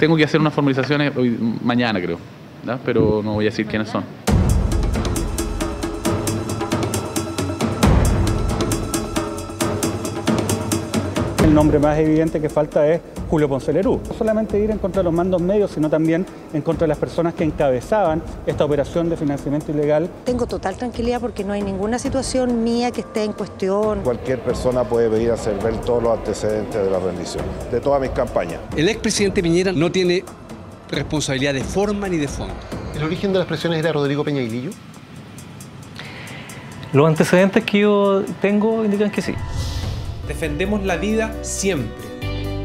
Tengo que hacer unas formalizaciones mañana, creo, ¿no? Pero no voy a decir quiénes son. El nombre más evidente que falta es Julio Ponce Lerú. No solamente ir en contra de los mandos medios, sino también en contra de las personas que encabezaban esta operación de financiamiento ilegal. Tengo total tranquilidad porque no hay ninguna situación mía que esté en cuestión. Cualquier persona puede venir a hacer ver todos los antecedentes de la rendición, de todas mis campañas. El expresidente Piñera no tiene responsabilidad de forma ni de fondo. ¿El origen de las presiones era Rodrigo Peñaguilillo? Los antecedentes que yo tengo indican que sí. Defendemos la vida siempre,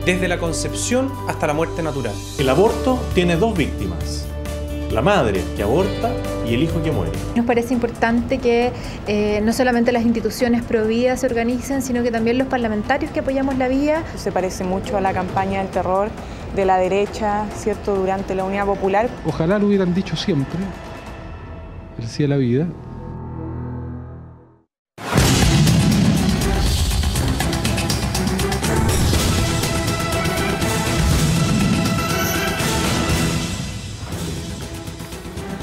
desde la concepción hasta la muerte natural. El aborto tiene dos víctimas, la madre que aborta y el hijo que muere. Nos parece importante que no solamente las instituciones pro vida se organicen, sino que también los parlamentarios que apoyamos la vida. Se parece mucho a la campaña del terror de la derecha, ¿cierto?, durante la Unidad Popular. Ojalá lo hubieran dicho siempre, el sí a la vida.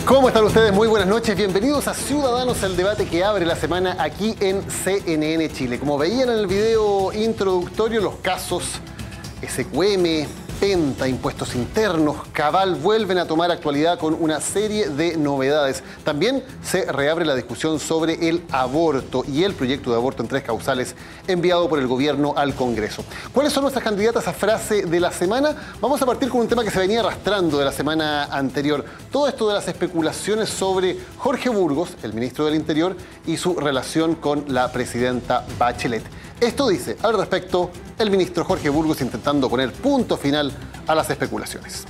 ¿Cómo están ustedes? Muy buenas noches. Bienvenidos a Ciudadanos, el debate que abre la semana aquí en CNN Chile. Como veían en el video introductorio, los casos SQM, Penta, impuestos internos, Cabal vuelven a tomar actualidad con una serie de novedades. También se reabre la discusión sobre el aborto y el proyecto de aborto en 3 causales enviado por el gobierno al Congreso. ¿Cuáles son nuestras candidatas a frase de la semana? Vamos a partir con un tema que se venía arrastrando de la semana anterior. Todo esto de las especulaciones sobre Jorge Burgos, el ministro del Interior, y su relación con la presidenta Bachelet. Esto dice al respecto el ministro Jorge Burgos, intentando poner punto final a las especulaciones.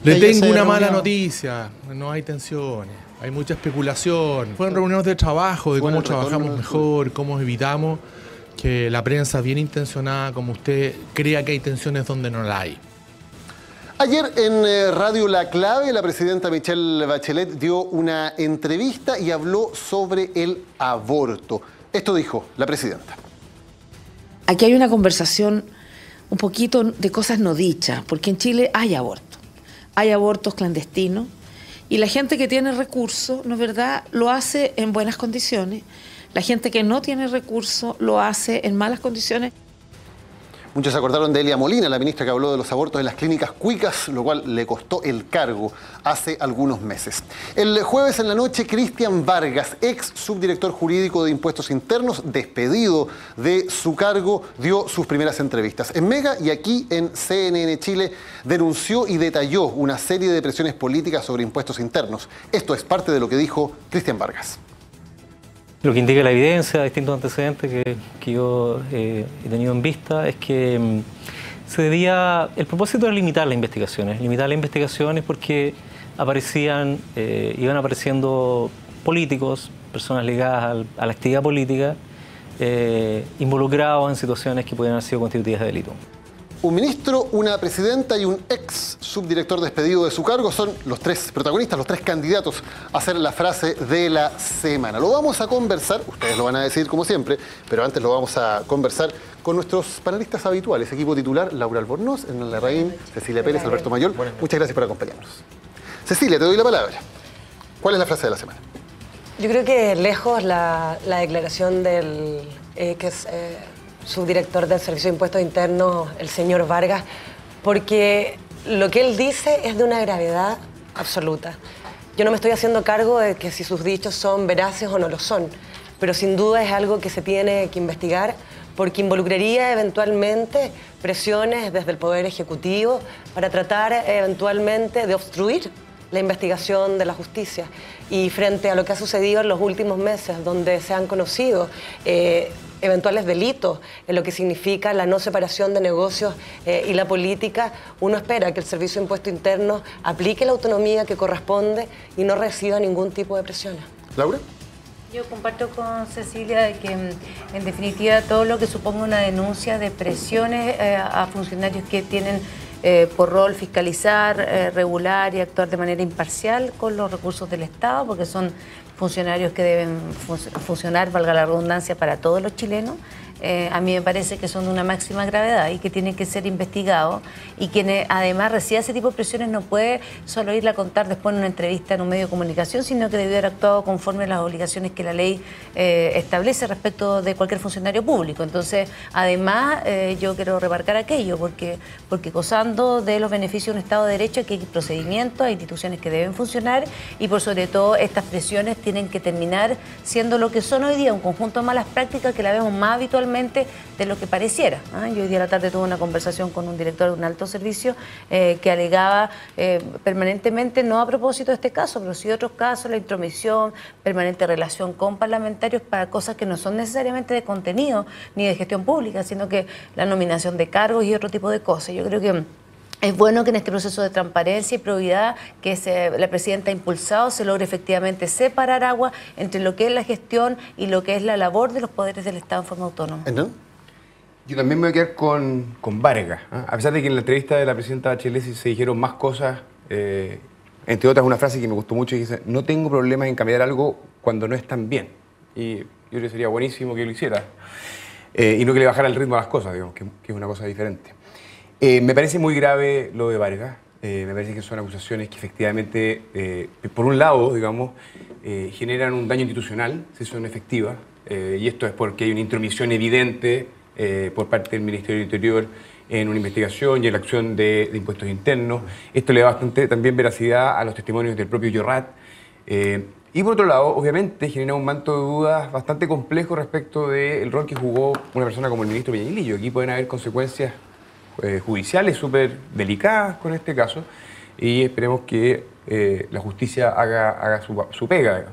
Le tengo una mala noticia, no hay tensiones, hay mucha especulación. Fueron reuniones de trabajo, de cómo trabajamos mejor, cómo evitamos que la prensa bien intencionada como usted crea que hay tensiones donde no la hay. Ayer en Radio La Clave, la presidenta Michelle Bachelet dio una entrevista y habló sobre el aborto. Esto dijo la presidenta. Aquí hay una conversación un poquito de cosas no dichas, porque en Chile hay aborto. Hay abortos clandestinos y la gente que tiene recursos, ¿no es verdad?, lo hace en buenas condiciones. La gente que no tiene recursos lo hace en malas condiciones. Muchos se acordaron de Elia Molina, la ministra que habló de los abortos en las clínicas cuicas, lo cual le costó el cargo hace algunos meses. El jueves en la noche, Cristian Vargas, ex subdirector jurídico de Impuestos Internos, despedido de su cargo, dio sus primeras entrevistas. En Mega y aquí en CNN Chile denunció y detalló una serie de presiones políticas sobre impuestos internos. Esto es parte de lo que dijo Cristian Vargas. Lo que indica la evidencia, distintos antecedentes que yo he tenido en vista, es que se debía, el propósito era limitar las investigaciones porque iban apareciendo políticos, personas ligadas a la actividad política, involucrados en situaciones que podían haber sido constitutivas de delito. Un ministro, una presidenta y un ex subdirector despedido de su cargo son los 3 protagonistas, los 3 candidatos a hacer la frase de la semana. Lo vamos a conversar, ustedes lo van a decir como siempre, pero antes lo vamos a conversar con nuestros panelistas habituales. Equipo titular, Laura Albornoz, Hernán Larraín, Cecilia Pérez, Alberto Mayor. Muchas gracias por acompañarnos. Cecilia, te doy la palabra. ¿Cuál es la frase de la semana? Yo creo que lejos la declaración del subdirector del Servicio de Impuestos Internos, el señor Vargas, porque lo que él dice es de una gravedad absoluta. Yo no me estoy haciendo cargo de que si sus dichos son veraces o no lo son, pero sin duda es algo que se tiene que investigar porque involucraría eventualmente presiones desde el Poder Ejecutivo para tratar eventualmente de obstruir la investigación de la justicia. Y frente a lo que ha sucedido en los últimos meses, donde se han conocido eventuales delitos en lo que significa la no separación de negocios y la política, uno espera que el Servicio de Impuestos Internos aplique la autonomía que corresponde y no reciba ningún tipo de presiones. ¿Laura? Yo comparto con Cecilia de que en definitiva todo lo que suponga una denuncia de presiones a funcionarios que tienen por rol fiscalizar, regular y actuar de manera imparcial con los recursos del Estado, porque son funcionarios que deben funcionar, valga la redundancia, para todos los chilenos. A mí me parece que son de una máxima gravedad y que tienen que ser investigados, y quien además recibe ese tipo de presiones no puede solo irla a contar después en una entrevista en un medio de comunicación, sino que debe haber actuado conforme a las obligaciones que la ley establece respecto de cualquier funcionario público. Entonces, además, yo quiero remarcar aquello, porque gozando de los beneficios de un Estado de Derecho, que hay procedimientos, hay instituciones que deben funcionar, y por sobre todo estas presiones tienen que terminar siendo lo que son hoy día, un conjunto de malas prácticas que la vemos más habitualmente de lo que pareciera. Yo hoy día a la tarde tuve una conversación con un director de un alto servicio que alegaba permanentemente, no a propósito de este caso, pero sí de otros casos, la intromisión, permanente relación con parlamentarios para cosas que no son necesariamente de contenido ni de gestión pública, sino que la nominación de cargos y otro tipo de cosas. Yo creo que es bueno que en este proceso de transparencia y probidad que la presidenta ha impulsado se logre efectivamente separar agua entre lo que es la gestión y lo que es la labor de los poderes del Estado en forma autónoma. Yo también me voy a quedar con Vargas, ¿eh? A pesar de que en la entrevista de la presidenta Bachelet se dijeron más cosas, entre otras una frase que me gustó mucho y dice: no tengo problemas en cambiar algo cuando no están bien. Y yo creo que sería buenísimo que lo hiciera y no que le bajara el ritmo a las cosas, digamos, que es una cosa diferente. Me parece muy grave lo de Vargas. Me parece que son acusaciones que efectivamente, por un lado, digamos, generan un daño institucional si son efectivas, y esto es porque hay una intromisión evidente por parte del Ministerio del Interior en una investigación y en la acción de impuestos internos. Esto le da bastante también veracidad a los testimonios del propio Llorrat. Y por otro lado, obviamente, genera un manto de dudas bastante complejo respecto del rol que jugó una persona como el ministro Peña. Aquí pueden haber consecuencias judiciales súper delicadas con este caso, y esperemos que la justicia haga su pega.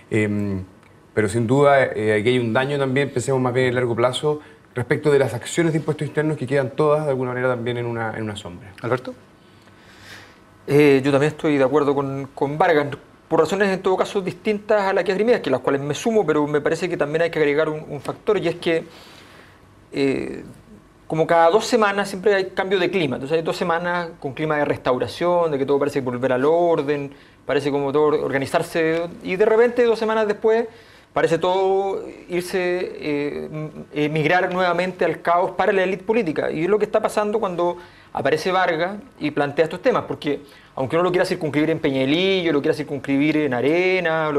Pero sin duda aquí hay un daño también, pensemos más bien en largo plazo, respecto de las acciones de impuestos internos que quedan todas de alguna manera también en una sombra. ¿Alberto? Yo también estoy de acuerdo con Vargas, por razones en todo caso distintas a las que esgrimías, que las cuales me sumo, pero me parece que también hay que agregar un factor, y es que como cada 2 semanas siempre hay cambio de clima. Entonces hay 2 semanas con clima de restauración, de que todo parece volver al orden, parece como todo organizarse, y de repente 2 semanas después parece todo migrar nuevamente al caos para la élite política. Y es lo que está pasando cuando aparece Vargas y plantea estos temas, porque aunque uno lo quiera circunscribir en Peñalillo, lo quiera circunscribir en Arena,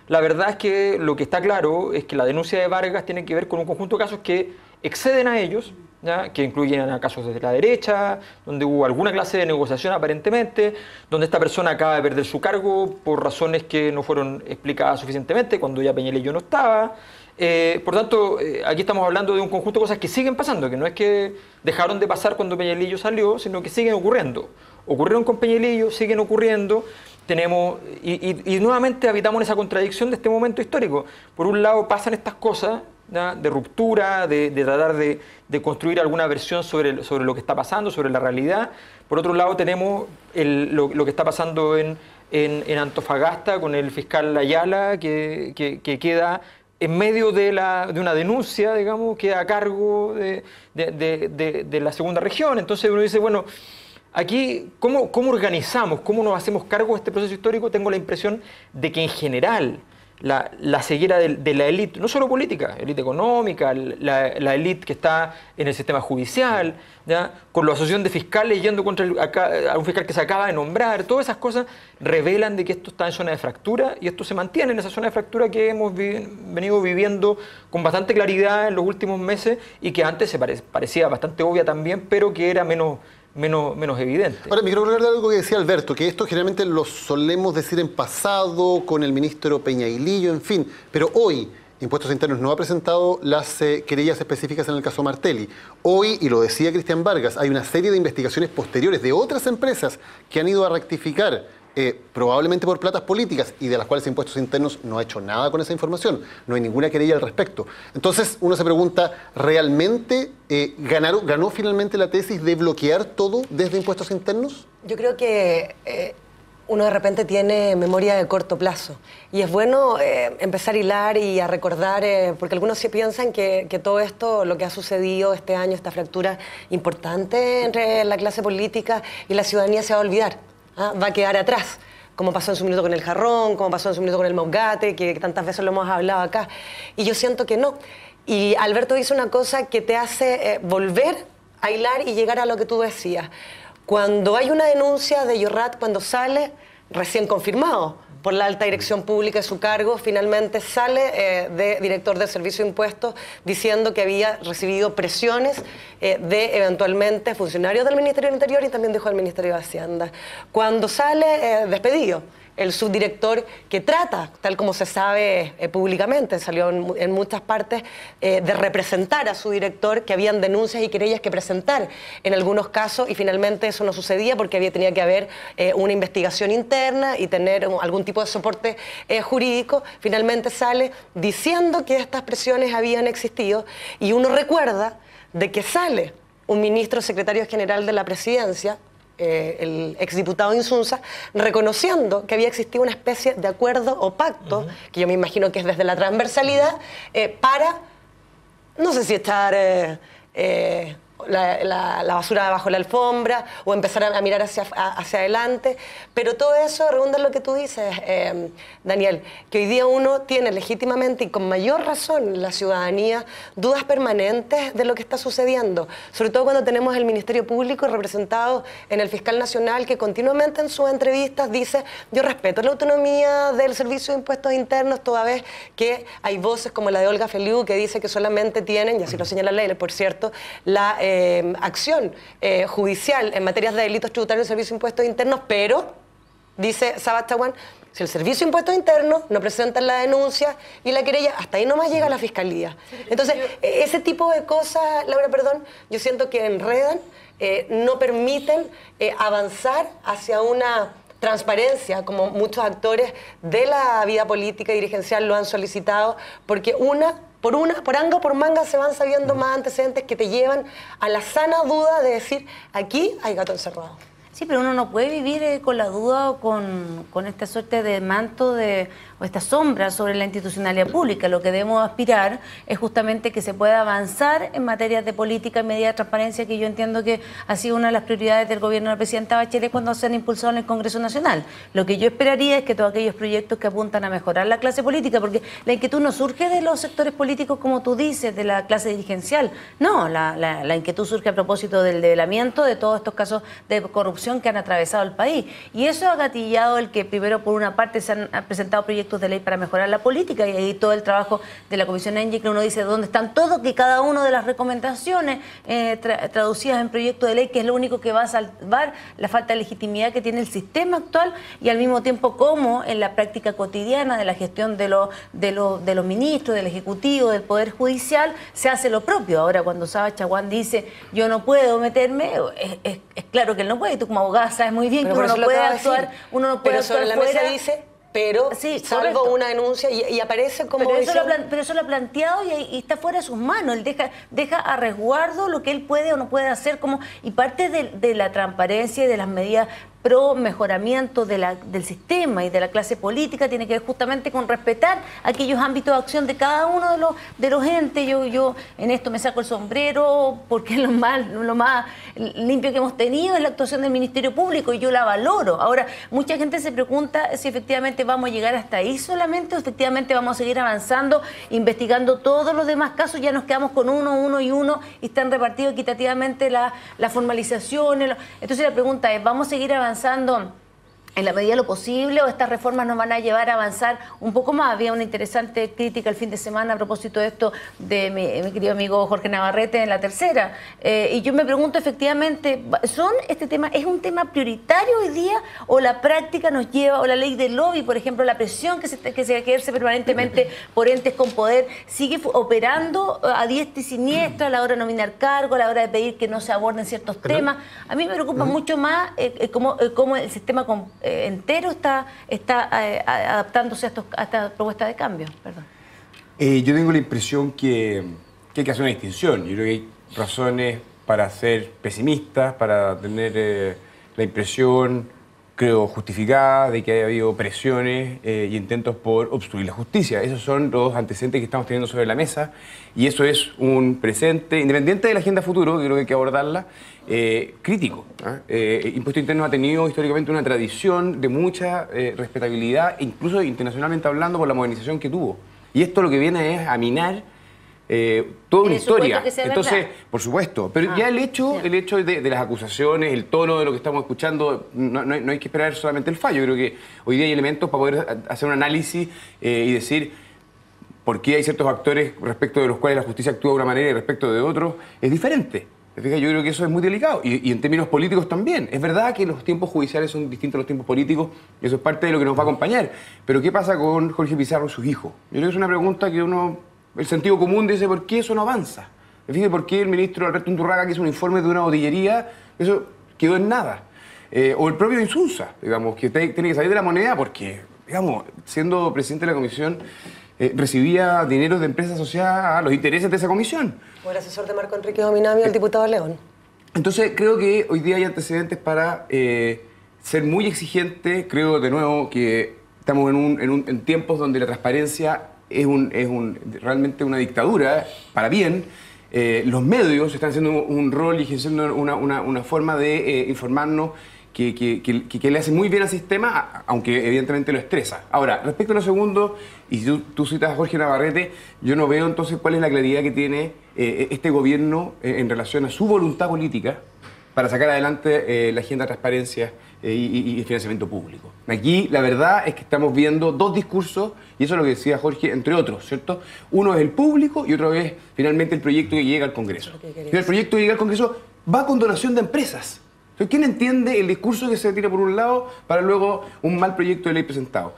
la verdad es que lo que está claro es que la denuncia de Vargas tiene que ver con un conjunto de casos que exceden a ellos, ¿ya? Que incluyen a casos desde la derecha, donde hubo alguna clase de negociación aparentemente, donde esta persona acaba de perder su cargo por razones que no fueron explicadas suficientemente cuando ya Peñalillo no estaba. Por tanto, aquí estamos hablando de un conjunto de cosas que siguen pasando, que no es que dejaron de pasar cuando Peñalillo salió, sino que siguen ocurriendo. Ocurrieron con Peñalillo, siguen ocurriendo. Y nuevamente habitamos en esa contradicción de este momento histórico. Por un lado pasan estas cosas, ¿ya? De ruptura, de tratar de construir alguna versión sobre lo que está pasando, sobre la realidad. Por otro lado tenemos lo que está pasando en Antofagasta con el fiscal Ayala, que queda en medio de una denuncia, digamos, queda a cargo de la segunda región. Entonces uno dice, bueno, aquí, ¿cómo organizamos, cómo nos hacemos cargo de este proceso histórico? Tengo la impresión de que en general la ceguera de la élite, no solo política, élite económica, la élite que está en el sistema judicial, ¿ya? Con la asociación de fiscales yendo contra a un fiscal que se acaba de nombrar, todas esas cosas revelan de que esto está en zona de fractura, y esto se mantiene en esa zona de fractura que hemos venido viviendo con bastante claridad en los últimos meses, y que antes parecía bastante obvia también, pero que era menos evidente. Ahora, me quiero hablar de algo que decía Alberto, que esto generalmente lo solemos decir en pasado con el ministro Peñalillo, en fin, pero hoy Impuestos Internos no ha presentado las querellas específicas en el caso Martelli. Hoy, y lo decía Cristian Vargas, hay una serie de investigaciones posteriores de otras empresas que han ido a rectificar, probablemente por platas políticas, y de las cuales Impuestos Internos no ha hecho nada con esa información. No hay ninguna querella al respecto. Entonces uno se pregunta, ¿realmente ganó finalmente la tesis de bloquear todo desde Impuestos Internos? Yo creo que uno de repente tiene memoria de corto plazo, y es bueno empezar a hilar y a recordar, porque algunos sí piensan que todo esto, lo que ha sucedido este año, esta fractura importante entre la clase política y la ciudadanía, se va a olvidar. Va a quedar atrás, como pasó en su minuto con el jarrón, como pasó en su minuto con el mosgate, que tantas veces lo hemos hablado acá. Y yo siento que no. Y Alberto dice una cosa que te hace volver a hilar y llegar a lo que tú decías. Cuando hay una denuncia de Llorrat, cuando sale, recién confirmado por la alta dirección pública de su cargo, finalmente sale de director del Servicio de Impuestos diciendo que había recibido presiones de eventualmente funcionarios del Ministerio del Interior y también dijo del Ministerio de Hacienda. Cuando sale despedido el subdirector que trata, tal como se sabe públicamente, salió en muchas partes, de representar a su director, que habían denuncias y querellas que presentar en algunos casos y finalmente eso no sucedía porque tenía que haber una investigación interna y tener algún tipo de soporte jurídico. Finalmente sale diciendo que estas presiones habían existido y uno recuerda de que sale un ministro secretario general de la presidencia, el exdiputado Insunza, reconociendo que había existido una especie de acuerdo o pacto, que yo me imagino que es desde la transversalidad, para, no sé si echar la basura debajo de la alfombra o empezar a mirar hacia adelante, pero todo eso redunda en lo que tú dices, Daniel, que hoy día uno tiene legítimamente y con mayor razón la ciudadanía dudas permanentes de lo que está sucediendo, sobre todo cuando tenemos el Ministerio Público representado en el Fiscal Nacional que continuamente en sus entrevistas dice: yo respeto la autonomía del Servicio de Impuestos Internos, toda vez que hay voces como la de Olga Feliu que dice que solamente tienen, y así lo señala la ley, por cierto, la acción judicial en materias de delitos tributarios del Servicio de Impuestos Internos, pero, dice Sabath Chaguán, si el Servicio de Impuestos Internos no presenta la denuncia y la querella, hasta ahí nomás llega la Fiscalía. Entonces, ese tipo de cosas, Laura, perdón, yo siento que enredan, no permiten avanzar hacia una transparencia, como muchos actores de la vida política y dirigencial lo han solicitado, porque por anga o por manga se van sabiendo más antecedentes que te llevan a la sana duda de decir: aquí hay gato encerrado. Sí, pero uno no puede vivir con la duda o con esta suerte de manto o esta sombra sobre la institucionalidad pública. Lo que debemos aspirar es justamente que se pueda avanzar en materias de política y medidas de transparencia, que yo entiendo que ha sido una de las prioridades del gobierno de la presidenta Bachelet cuando se han impulsado en el Congreso Nacional. Lo que yo esperaría es que todos aquellos proyectos que apuntan a mejorar la clase política, porque la inquietud no surge de los sectores políticos, como tú dices, de la clase dirigencial. No, la inquietud surge a propósito del develamiento de todos estos casos de corrupción que han atravesado el país. Y eso ha gatillado el que primero, por una parte, se han presentado proyectos de ley para mejorar la política, y ahí todo el trabajo de la Comisión ENGIE, que uno dice dónde están todos, que cada una de las recomendaciones traducidas en proyecto de ley, que es lo único que va a salvar la falta de legitimidad que tiene el sistema actual, y al mismo tiempo cómo en la práctica cotidiana de la gestión de los ministros, del Ejecutivo, del Poder Judicial, se hace lo propio. Ahora, cuando Sabath Chaguán dice: yo no puedo meterme, es claro que él no puede, y tú como abogada sabes muy bien que uno no puede actuar, sobre la mesa dice: pero sí, salvo una denuncia y aparece como... Pero eso lo ha planteado y está fuera de sus manos. Él deja a resguardo lo que él puede o no puede hacer, y parte de la transparencia y de las medidas pro mejoramiento del sistema y de la clase política tiene que ver justamente con respetar aquellos ámbitos de acción de cada uno de los entes. Yo en esto me saco el sombrero porque lo más limpio que hemos tenido es la actuación del Ministerio Público y yo la valoro. Ahora, mucha gente se pregunta si efectivamente vamos a llegar hasta ahí solamente o efectivamente vamos a seguir avanzando, investigando todos los demás casos. Ya nos quedamos con uno y están repartidos equitativamente la formalización. Entonces la pregunta es: ¿vamos a seguir avanzando en la medida de lo posible o estas reformas nos van a llevar a avanzar un poco más? Había una interesante crítica el fin de semana a propósito de esto de mi querido amigo Jorge Navarrete en La Tercera, y yo me pregunto efectivamente, ¿este tema es un tema prioritario hoy día o la práctica nos lleva, o la ley del lobby, por ejemplo, la presión que se ejerce permanentemente por entes con poder sigue operando a diestra y siniestra a la hora de nominar cargos, a la hora de pedir que no se aborden ciertos temas? A mí me preocupa mucho más cómo el sistema entero está adaptándose a esta propuesta de cambio. Perdón. Yo tengo la impresión que hay que hacer una distinción. Yo creo que hay razones para ser pesimistas, para tener la impresión creo, justificada, de que haya habido presiones y intentos por obstruir la justicia. Esos son los antecedentes que estamos teniendo sobre la mesa y eso es un presente, independiente de la agenda futuro, que creo que hay que abordarla, crítico. Impuesto Interno ha tenido históricamente una tradición de mucha respetabilidad, incluso internacionalmente hablando, por la modernización que tuvo. Y esto lo que viene es a minar toda una historia. Entonces, verdad. Por supuesto, pero ya el hecho de las acusaciones, el tono de lo que estamos escuchando, no hay que esperar solamente el fallo. Creo que hoy día hay elementos para poder hacer un análisis y decir por qué hay ciertos actores respecto de los cuales la justicia actúa de una manera y respecto de otros es diferente. Yo creo que eso es muy delicado y en términos políticos también. Es verdad que los tiempos judiciales son distintos a los tiempos políticos y eso es parte de lo que nos va a acompañar. Pero ¿qué pasa con Jorge Pizarro y sus hijos? Yo creo que es una pregunta que el sentido común dice, ¿por qué eso no avanza? Fíjate, ¿por qué el ministro Alberto Undurraga, que hizo un informe de una botillería, eso quedó en nada? O el propio Insunza, digamos, que tiene que salir de la moneda porque, digamos, siendo presidente de la comisión, recibía dinero de empresas asociadas a los intereses de esa comisión. O el asesor de Marco Enrique Dominami, el diputado León. Entonces, creo que hoy día hay antecedentes para ser muy exigente. Creo, de nuevo, que estamos en tiempos donde la transparencia es realmente una dictadura, para bien. Los medios están haciendo un rol y ejerciendo una forma de informarnos que le hace muy bien al sistema, aunque evidentemente lo estresa. Ahora, respecto a lo segundo, y tú citas a Jorge Navarrete, yo no veo entonces cuál es la claridad que tiene este gobierno en relación a su voluntad política para sacar adelante la agenda de transparencia y financiamiento público. Aquí la verdad es que estamos viendo dos discursos, y eso es lo que decía Jorge, entre otros, ¿cierto? Uno es el público y otro es finalmente el proyecto que llega al Congreso. Pero el proyecto que llega al Congreso va con donación de empresas. Entonces, ¿quién entiende el discurso que se tira por un lado para luego un mal proyecto de ley presentado?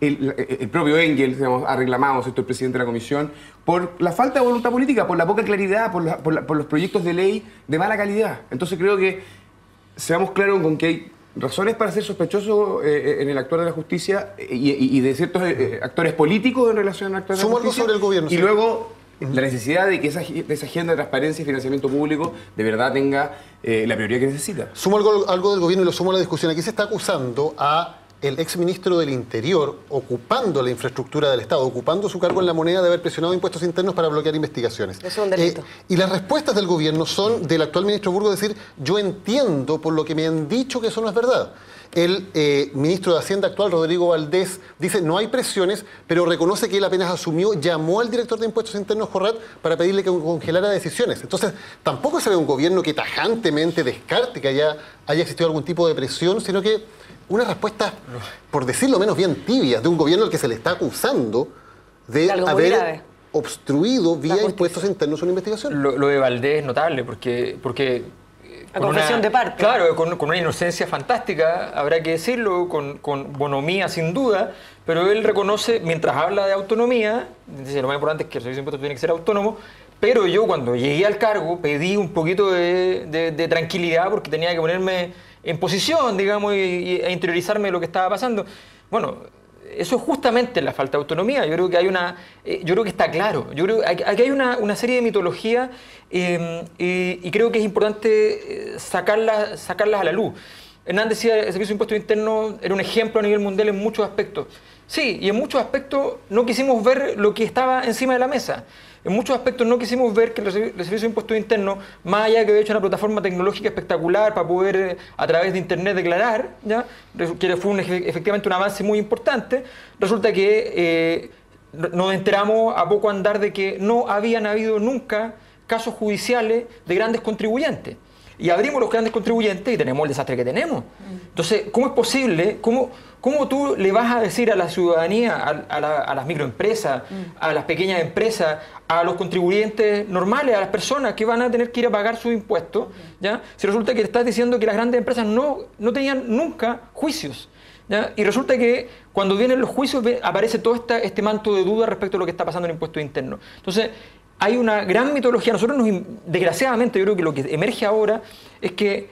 El propio Engel, digamos, ha reclamado, ¿cierto?, el presidente de la comisión, por la falta de voluntad política, por la poca claridad, por los proyectos de ley de mala calidad. Entonces creo que seamos claros con que hay razones para ser sospechosos en el actuar de la justicia y de ciertos actores políticos en relación al actuar de la justicia. Sobre el gobierno. Y luego la necesidad de que esa agenda de transparencia y financiamiento público de verdad tenga la prioridad que necesita. Sumo algo del gobierno y lo sumo a la discusión. Aquí se está acusando a el exministro del Interior, ocupando la infraestructura del Estado, ocupando su cargo en la moneda, de haber presionado impuestos internos para bloquear investigaciones. Eso es un delito. Y las respuestas del gobierno son del actual ministro Burgos decir, yo entiendo por lo que me han dicho que eso no es verdad. El ministro de Hacienda actual, Rodrigo Valdés, dice no hay presiones, pero reconoce que él apenas asumió, llamó al director de impuestos internos, Jorrat, para pedirle que congelara decisiones. Entonces, tampoco se ve un gobierno que tajantemente descarte que haya existido algún tipo de presión, sino que una respuesta, por decirlo menos, bien tibias, de un gobierno al que se le está acusando de haber obstruido vía impuestos internos una investigación. Lo de Valdés es notable porque la confesión de parte. Claro, con una inocencia fantástica, habrá que decirlo, con bonomía sin duda, pero él reconoce, mientras habla de autonomía, dice lo más importante es que el servicio de impuestos tiene que ser autónomo, pero yo cuando llegué al cargo pedí un poquito de tranquilidad porque tenía que ponerme en posición, digamos, e interiorizarme de lo que estaba pasando. Bueno, eso es justamente la falta de autonomía. Yo creo que hay yo creo que está claro. Yo creo que aquí hay una serie de mitologías y creo que es importante sacarlas a la luz. Hernán decía el Servicio de Impuestos Internos era un ejemplo a nivel mundial en muchos aspectos. Sí, y en muchos aspectos no quisimos ver lo que estaba encima de la mesa. En muchos aspectos no quisimos ver que el Servicio de Impuestos Internos, más allá de que había hecho una plataforma tecnológica espectacular para poder a través de Internet declarar, ¿ya?, que fue efectivamente un avance muy importante, resulta que nos enteramos a poco andar de que no habían habido nunca casos judiciales de grandes contribuyentes. Y abrimos los grandes contribuyentes y tenemos el desastre que tenemos. Entonces, ¿cómo es posible? ¿Cómo tú le vas a decir a la ciudadanía, a las microempresas, a las pequeñas empresas, a los contribuyentes normales, a las personas que van a tener que ir a pagar sus impuestos, ¿ya?, si resulta que te estás diciendo que las grandes empresas no tenían nunca juicios, ¿ya? Y resulta que cuando vienen los juicios aparece todo este manto de duda respecto a lo que está pasando en impuestos internos. Entonces, hay una gran mitología. Nosotros, desgraciadamente, yo creo que lo que emerge ahora es que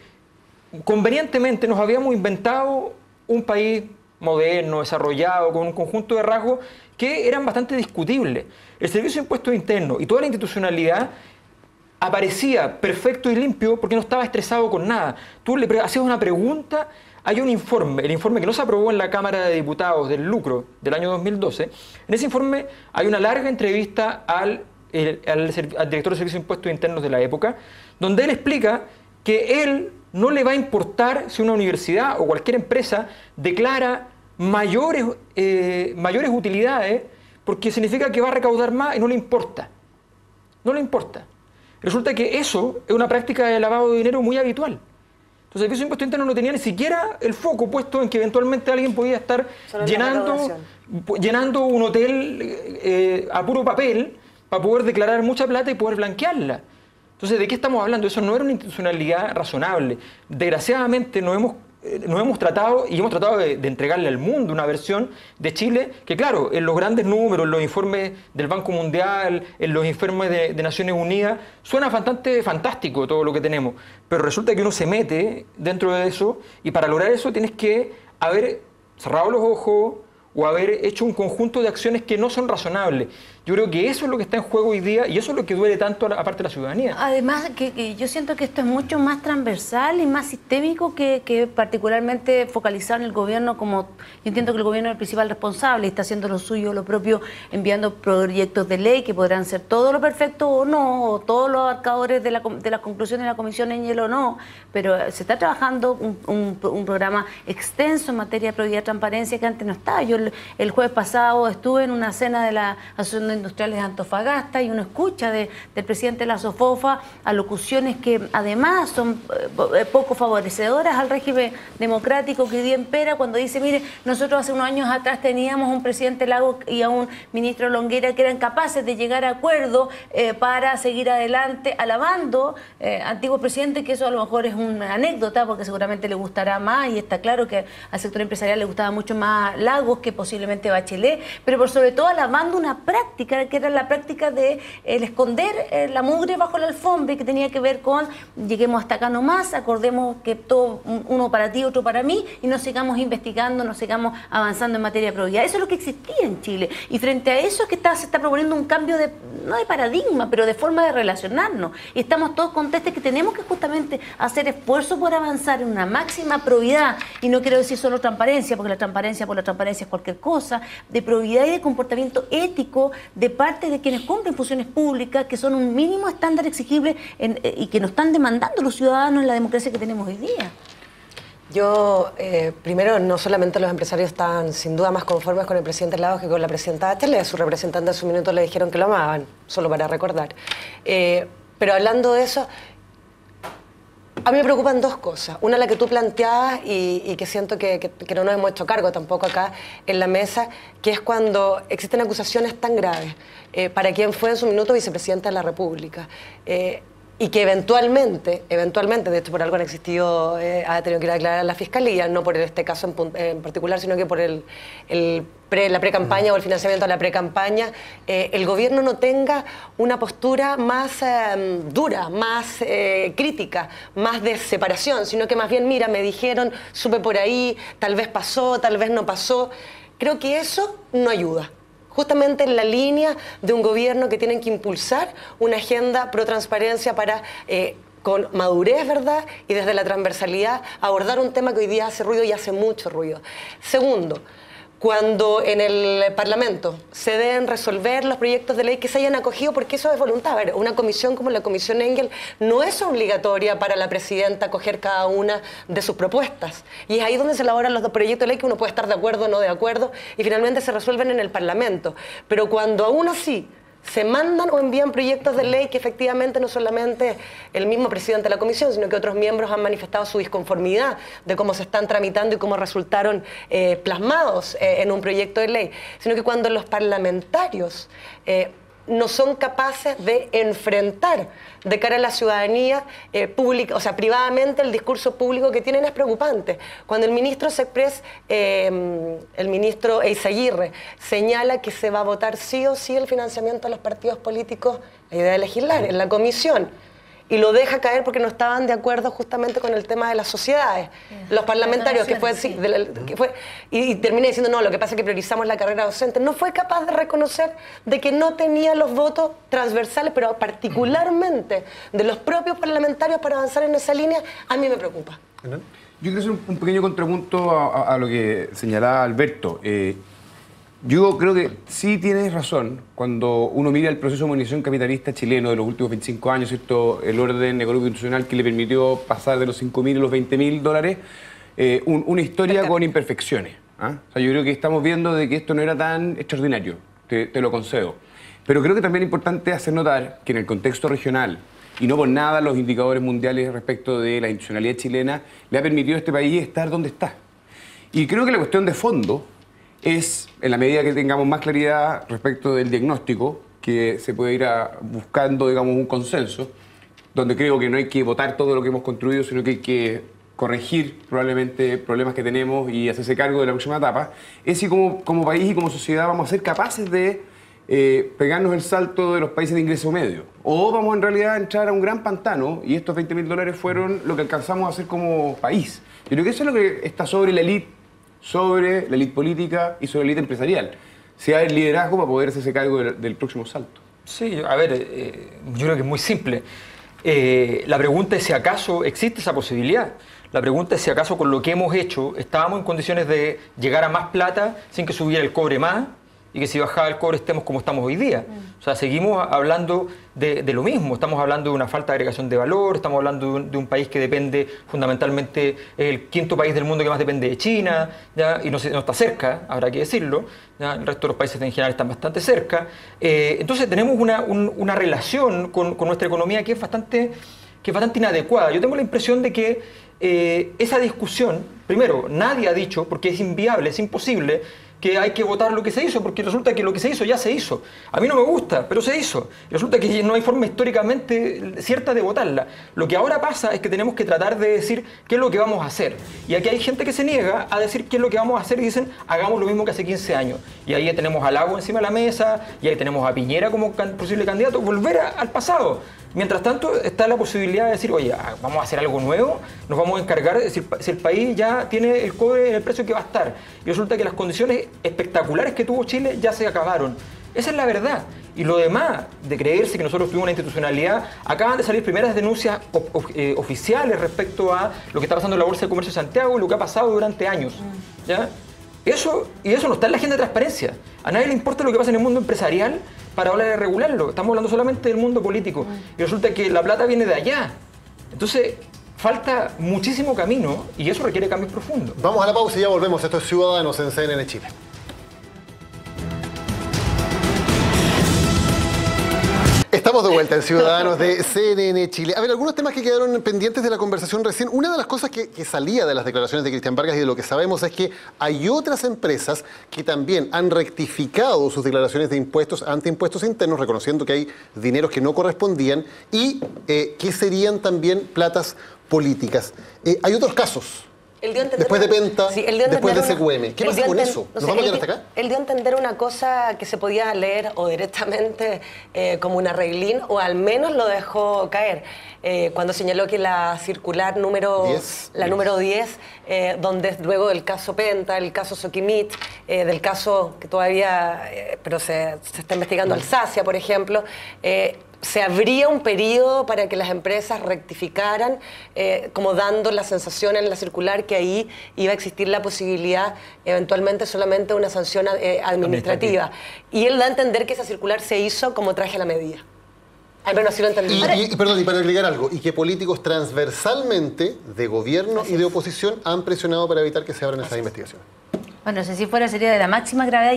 convenientemente nos habíamos inventado un país moderno, desarrollado, con un conjunto de rasgos que eran bastante discutibles. El Servicio de Impuestos Internos y toda la institucionalidad aparecía perfecto y limpio porque no estaba estresado con nada. Tú le hacías una pregunta, hay un informe, el informe que no se aprobó en la Cámara de Diputados del lucro del año 2012. En ese informe hay una larga entrevista al director de Servicios de Impuestos Internos de la época, donde él explica que él no le va a importar si una universidad o cualquier empresa declara mayores utilidades, porque significa que va a recaudar más y no le importa. No le importa. Resulta que eso es una práctica de lavado de dinero muy habitual. Entonces, el Servicio de Impuestos Internos no tenía ni siquiera el foco puesto en que eventualmente alguien podía estar llenando un hotel a puro papel para poder declarar mucha plata y poder blanquearla. Entonces, ¿de qué estamos hablando? Eso no era una institucionalidad razonable. Desgraciadamente nos hemos tratado y hemos tratado de entregarle al mundo una versión de Chile que, claro, en los grandes números, en los informes del Banco Mundial, en los informes de Naciones Unidas, suena bastante fantástico todo lo que tenemos, pero resulta que uno se mete dentro de eso y para lograr eso tienes que haber cerrado los ojos o haber hecho un conjunto de acciones que no son razonables. Yo creo que eso es lo que está en juego hoy día y eso es lo que duele tanto a parte de la ciudadanía. Además, que yo siento que esto es mucho más transversal y más sistémico que particularmente focalizado en el gobierno, como yo entiendo que el gobierno es el principal responsable y está haciendo lo suyo, lo propio, enviando proyectos de ley que podrán ser todo lo perfecto o no, o todos los abarcadores de las conclusiones de la Comisión Engel o no, pero se está trabajando un programa extenso en materia de probidad y transparencia que antes no estaba. Yo el jueves pasado estuve en una cena de la Asociación de Industriales de Antofagasta y uno escucha del presidente de la SOFOFA alocuciones que además son poco favorecedoras al régimen democrático que hoy día impera, cuando dice, mire, nosotros hace unos años atrás teníamos un presidente Lagos y a un ministro Longueira que eran capaces de llegar a acuerdo para seguir adelante, alabando antiguo presidente, que eso a lo mejor es una anécdota porque seguramente le gustará más y está claro que al sector empresarial le gustaba mucho más Lagos que posiblemente Bachelet, pero por sobre todo alabando una práctica que era la práctica de esconder la mugre bajo la alfombra, que tenía que ver con lleguemos hasta acá nomás, acordemos que todo uno para ti, otro para mí, y no sigamos investigando, no sigamos avanzando en materia de probidad. Eso es lo que existía en Chile. Y frente a eso es que se está proponiendo un cambio no de paradigma, pero de forma de relacionarnos. Y estamos todos conscientes que tenemos que justamente hacer esfuerzo por avanzar en una máxima probidad, y no quiero decir solo transparencia, porque la transparencia por la transparencia es cualquier cosa, de probidad y de comportamiento ético de parte de quienes cumplen funciones públicas, que son un mínimo estándar exigible y que nos están demandando los ciudadanos en la democracia que tenemos hoy día. Yo, primero, no solamente los empresarios están sin duda más conformes con el presidente Lagos que con la presidenta Bachelet. Su representante en su minuto le dijeron que lo amaban, solo para recordar. Pero hablando de eso, a mí me preocupan dos cosas. Una, la que tú planteabas y que siento que no nos hemos hecho cargo tampoco acá en la mesa, que es cuando existen acusaciones tan graves para quien fue en su minuto vicepresidente de la República. Y que eventualmente, de hecho por algo han existido, ha tenido que ir a declarar a la Fiscalía, no por este caso en particular, sino que por la pre-campaña o el financiamiento de la pre-campaña, el gobierno no tenga una postura más dura, más crítica, más de separación, sino que más bien, mira, me dijeron, supe por ahí, tal vez pasó, tal vez no pasó. Creo que eso no ayuda. Justamente en la línea de un gobierno que tiene que impulsar una agenda pro transparencia para, con madurez, ¿verdad?, y desde la transversalidad, abordar un tema que hoy día hace ruido y hace mucho ruido. Segundo, cuando en el Parlamento se deben resolver los proyectos de ley que se hayan acogido, porque eso es voluntad. A ver, una comisión como la Comisión Engel no es obligatoria para la presidenta acoger cada una de sus propuestas. Y es ahí donde se elaboran los dos proyectos de ley que uno puede estar de acuerdo o no de acuerdo y finalmente se resuelven en el Parlamento. Pero cuando aún así se mandan o envían proyectos de ley que efectivamente no solamente el mismo presidente de la comisión, sino que otros miembros han manifestado su disconformidad de cómo se están tramitando y cómo resultaron plasmados en un proyecto de ley, sino que cuando los parlamentarios no son capaces de enfrentar de cara a la ciudadanía pública, o sea, privadamente el discurso público que tienen es preocupante. Cuando el ministro el ministro Eizaguirre señala que se va a votar sí o sí el financiamiento de los partidos políticos, la idea de legislar en la comisión, y lo deja caer porque no estaban de acuerdo justamente con el tema de las sociedades. Los parlamentarios, que fue, sí, y termina diciendo, no, lo que pasa es que priorizamos la carrera docente. No fue capaz de reconocer de que no tenía los votos transversales, pero particularmente de los propios parlamentarios para avanzar en esa línea, a mí me preocupa. Yo quiero hacer un pequeño contrapunto a lo que señalaba Alberto. Yo creo que sí tienes razón cuando uno mira el proceso de modernización capitalista chileno de los últimos 25 años, ¿cierto? El orden económico institucional que le permitió pasar de los 5.000 a los 20.000 dólares, una historia con imperfecciones. ¿Ah? O sea, yo creo que estamos viendo de que esto no era tan extraordinario, te lo concedo. Pero creo que también es importante hacer notar que en el contexto regional, y no por nada los indicadores mundiales respecto de la institucionalidad chilena, le ha permitido a este país estar donde está. Y creo que la cuestión de fondo es, en la medida que tengamos más claridad respecto del diagnóstico, que se puede ir buscando, digamos, un consenso, donde creo que no hay que votar todo lo que hemos construido, sino que hay que corregir probablemente problemas que tenemos y hacerse cargo de la próxima etapa, es si como país y como sociedad vamos a ser capaces de pegarnos el salto de los países de ingreso medio. O vamos en realidad a entrar a un gran pantano y estos 20.000 dólares fueron lo que alcanzamos a hacer como país. Yo creo que eso es lo que está sobre la élite política y sobre la élite empresarial. Sea el liderazgo para poder hacerse cargo del próximo salto. Sí, a ver, yo creo que es muy simple. La pregunta es si acaso existe esa posibilidad. La pregunta es si acaso con lo que hemos hecho estábamos en condiciones de llegar a más plata sin que subiera el cobre más y que si bajaba el cobre estemos como estamos hoy día. O sea, seguimos hablando de lo mismo. Estamos hablando de una falta de agregación de valor, estamos hablando de un país que depende fundamentalmente, el quinto país del mundo que más depende de China, ¿ya? Y no está cerca, habrá que decirlo, ¿ya? El resto de los países en general están bastante cerca. Entonces tenemos una relación con nuestra economía que es bastante inadecuada. Yo tengo la impresión de que esa discusión, primero, nadie ha dicho, porque es inviable, es imposible, que hay que votar lo que se hizo, porque resulta que lo que se hizo ya se hizo. A mí no me gusta, pero se hizo. Resulta que no hay forma históricamente cierta de votarla. Lo que ahora pasa es que tenemos que tratar de decir qué es lo que vamos a hacer. Y aquí hay gente que se niega a decir qué es lo que vamos a hacer y dicen, hagamos lo mismo que hace 15 años. Y ahí tenemos a Lago encima de la mesa, y ahí tenemos a Piñera como posible candidato. Volver al pasado. Mientras tanto, está la posibilidad de decir, oye, vamos a hacer algo nuevo, nos vamos a encargar de decir, si el país ya tiene el cobre en el precio que va a estar. Y resulta que las condiciones espectaculares que tuvo Chile ya se acabaron. Esa es la verdad. Y lo demás de creerse que nosotros tuvimos una institucionalidad, acaban de salir primeras denuncias oficiales respecto a lo que está pasando en la Bolsa de Comercio de Santiago y lo que ha pasado durante años. ¿Ya? Eso no está en la agenda de transparencia. A nadie le importa lo que pasa en el mundo empresarial para hablar de regularlo. Estamos hablando solamente del mundo político. Y resulta que la plata viene de allá. Entonces, falta muchísimo camino y eso requiere cambios profundos. Vamos a la pausa y ya volvemos. Esto es Ciudadanos en CNN Chile. Estamos de vuelta en Ciudadanos de CNN Chile. A ver, algunos temas que quedaron pendientes de la conversación recién. Una de las cosas que salía de las declaraciones de Cristian Vargas y de lo que sabemos es que hay otras empresas que también han rectificado sus declaraciones de impuestos ante impuestos internos, reconociendo que hay dineros que no correspondían y que serían también platas políticas. Hay otros casos. Después de Penta, después de SQM. ¿Qué pasa con eso? ¿Nos vamos a quedar hasta acá? Él dio a entender una cosa que se podía leer o directamente como un arreglín, o al menos lo dejó caer. Cuando señaló que la circular número 10, donde luego del caso Penta, el caso Soquimich, del caso que todavía, pero se está investigando Alsacia, por ejemplo, se abría un periodo para que las empresas rectificaran, como dando la sensación en la circular que ahí iba a existir la posibilidad eventualmente solamente de una sanción administrativa. Y él da a entender que esa circular se hizo como traje a la medida. Al menos así lo entendí. Perdón, y para agregar algo, y que políticos transversalmente de gobierno y de oposición han presionado para evitar que se abran esas investigaciones. Bueno, si fuera sería de la máxima gravedad.